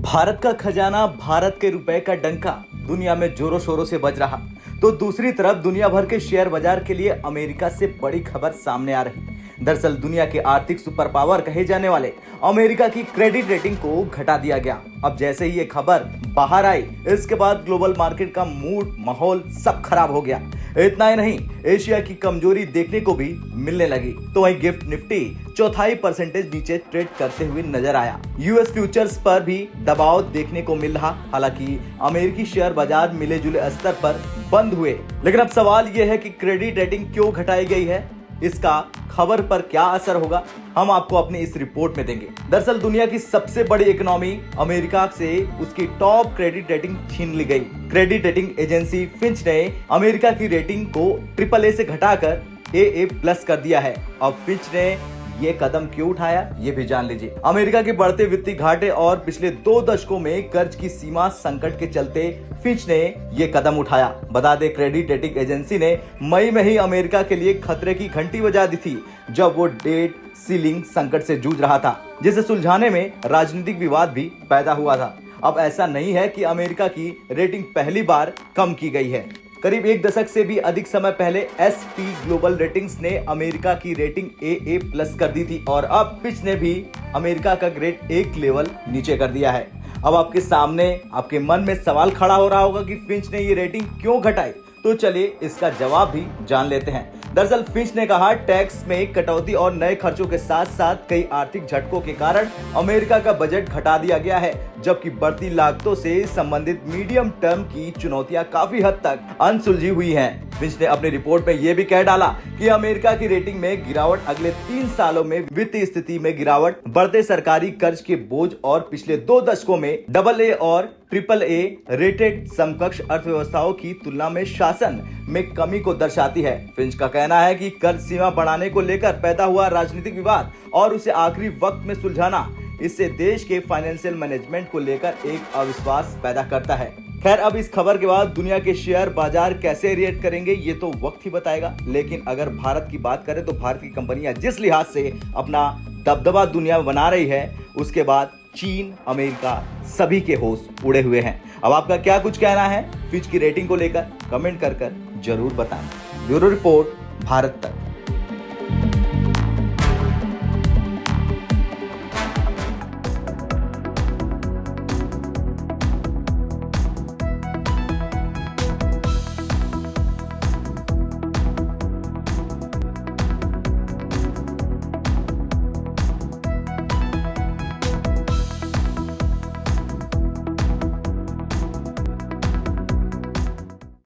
भारत का खजाना, भारत के रुपए का डंका दुनिया में जोरों शोरों से बज रहा, तो दूसरी तरफ दुनिया भर के शेयर बाजार के लिए अमेरिका से बड़ी खबर सामने आ रही। दरअसल दुनिया के आर्थिक सुपर पावर कहे जाने वाले अमेरिका की क्रेडिट रेटिंग को घटा दिया गया। अब जैसे ही ये खबर बाहर आई, इसके बाद ग्लोबल मार्केट का मूड, माहौल सब खराब हो गया। इतना ही नहीं, एशिया की कमजोरी देखने को भी मिलने लगी। तो वहीं गिफ्ट निफ्टी 0.4% नीचे ट्रेड करते हुए नजर आया। यूएस फ्यूचर्स पर भी दबाव देखने को मिल रहा। हालांकि अमेरिकी शेयर बाजार मिले जुले स्तर पर बंद हुए, लेकिन अब सवाल यह है कि क्रेडिट रेटिंग क्यों घटाई गई है, इसका खबर पर क्या असर होगा, हम आपको अपनी इस रिपोर्ट में देंगे। दरअसल दुनिया की सबसे बड़ी इकोनॉमी अमेरिका से उसकी टॉप क्रेडिट रेटिंग छीन ली गई। क्रेडिट रेटिंग एजेंसी फिंच ने अमेरिका की रेटिंग को AAA से घटाकर AA+ कर दिया है। अब फिंच ने ये कदम क्यों उठाया, ये भी जान लीजिए। अमेरिका के बढ़ते वित्तीय घाटे और पिछले 2 दशकों में कर्ज की सीमा संकट के चलते फिंच ने ये कदम उठाया। बता दें, क्रेडिट रेटिंग एजेंसी ने मई में ही अमेरिका के लिए खतरे की घंटी बजा दी थी, जब वो डेट सीलिंग संकट से जूझ रहा था, जिसे सुलझाने में राजनीतिक विवाद भी पैदा हुआ था। अब ऐसा नहीं है कि अमेरिका की रेटिंग पहली बार कम की गई है। करीब 1 दशक से भी अधिक समय पहले S&P ग्लोबल रेटिंग्स ने अमेरिका की रेटिंग AA+ कर दी थी, और अब फिच ने भी अमेरिका का ग्रेड एक लेवल नीचे कर दिया है। अब आपके सामने, आपके मन में सवाल खड़ा हो रहा होगा कि फिंच ने ये रेटिंग क्यों घटाई, तो चलिए इसका जवाब भी जान लेते हैं। दरअसल फिंच ने कहा, टैक्स में कटौती और नए खर्चों के साथ साथ कई आर्थिक झटकों के कारण अमेरिका का बजट घटा दिया गया है, जबकि बढ़ती लागतों से संबंधित मीडियम टर्म की चुनौतियां काफी हद तक अनसुलझी हुई हैं। फिंच ने अपनी रिपोर्ट में यह भी कह डाला कि अमेरिका की रेटिंग में गिरावट अगले 3 सालों में वित्तीय स्थिति में गिरावट, बढ़ते सरकारी कर्ज के बोझ और पिछले 2 दशकों में AA और AAA रेटेड समकक्ष अर्थव्यवस्थाओं की तुलना में शासन में कमी को दर्शाती है। फिंच का कहना है कि कर्ज सीमा बढ़ाने को लेकर पैदा हुआ राजनीतिक विवाद और उसे आखिरी वक्त में सुलझाना, इससे देश के फाइनेंशियल मैनेजमेंट को लेकर एक अविश्वास पैदा करता है। खैर, अब इस खबर के बाद दुनिया के शेयर बाजार कैसे रिएक्ट करेंगे, ये तो वक्त ही बताएगा। लेकिन अगर भारत की बात करें तो भारत की कंपनियां जिस लिहाज से अपना दबदबा दुनिया में बना रही है, उसके बाद चीन, अमेरिका सभी के होश उड़े हुए हैं। अब आपका क्या कुछ कहना है फिच की रेटिंग को लेकर, कमेंट कर जरूर बताएं। ब्यूरो रिपोर्ट, भारत तक।